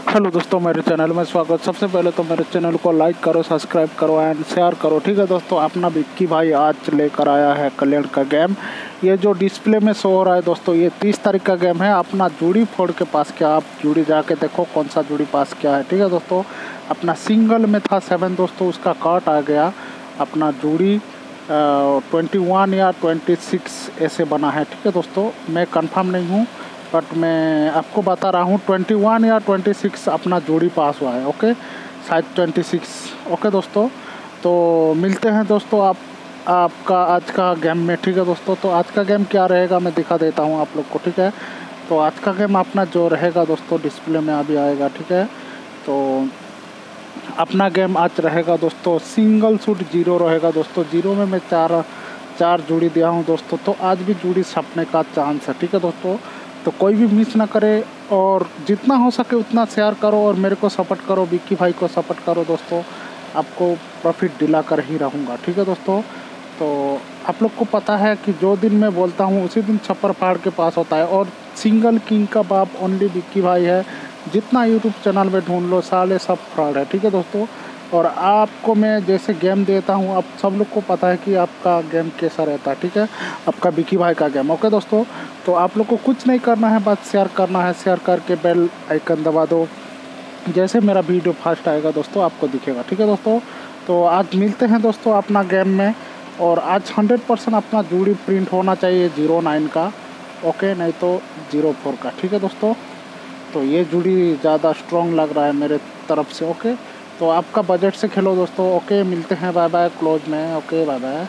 Hello दोस्तों, मेरे channel में स्वागत। सबसे पहले तो मेरे चैनल को लाइक करो, सब्सक्राइब करो एंड शेयर करो। ठीक है दोस्तों, अपना विक्की भाई आज लेकर आया है कल्याण का गेम। ये जो डिस्प्ले में शो हो रहा है दोस्तों, ये 30 तारीख का गेम है। अपना जूड़ी फोड़ के पास क्या, आप जूड़ी जाके देखो कौन सा जूड़ी पास क्या है। ठीक है दोस्तों, अपना सिंगल में था 7 दोस्तों, उसका कार्ड आ गया। अपना जूड़ी 21 या 26 ऐसे बना है। ठीक है दोस्तों, मैं कंफर्म नहीं हूँ बट मैं आपको बता रहा हूँ 21 या 26 अपना जोड़ी पास हुआ है। ओके, शायद 26। ओके दोस्तों, तो मिलते हैं दोस्तों आपका आज का गेम में। ठीक है दोस्तों, तो आज का गेम क्या रहेगा मैं दिखा देता हूँ आप लोग को। ठीक है, तो आज का गेम अपना जो रहेगा दोस्तों डिस्प्ले में अभी आएगा। ठीक है, तो अपना गेम आज रहेगा दोस्तों सिंगल शूट 0 रहेगा दोस्तों। 0 में मैं चार जोड़ी दिया हूँ दोस्तों, तो आज भी जोड़ी छपने का चांस है। ठीक है दोस्तों, तो कोई भी मिस ना करे और जितना हो सके उतना शेयर करो और मेरे को सपोर्ट करो, विक्की भाई को सपोर्ट करो दोस्तों। आपको प्रॉफिट दिला कर ही रहूँगा। ठीक है दोस्तों, तो आप लोग को पता है कि जो दिन मैं बोलता हूँ उसी दिन छप्पर फाड़ के पास होता है। और सिंगल किंग का बाप ओनली विक्की भाई है। जितना यूट्यूब चैनल में ढूंढ लो साले सब फ्रॉड है। ठीक है दोस्तों, और आपको मैं जैसे गेम देता हूँ, आप सब लोग को पता है कि आपका गेम कैसा रहता है। ठीक है, आपका विक्की भाई का गेम। ओके दोस्तों, तो आप लोग को कुछ नहीं करना है, बस शेयर करना है। शेयर करके बेल आइकन दबा दो, जैसे मेरा वीडियो फास्ट आएगा दोस्तों आपको दिखेगा। ठीक है दोस्तों, तो आज मिलते हैं दोस्तों अपना गेम में। और आज 100% अपना जूड़ी प्रिंट होना चाहिए 09 का। ओके, नहीं तो 04 का। ठीक है दोस्तों, तो ये जूड़ी ज़्यादा स्ट्रॉन्ग लग रहा है मेरे तरफ से। ओके, तो आपका बजट से खेलो दोस्तों। ओके, मिलते हैं, बाय बाय क्लोज में। Okay, bye bye.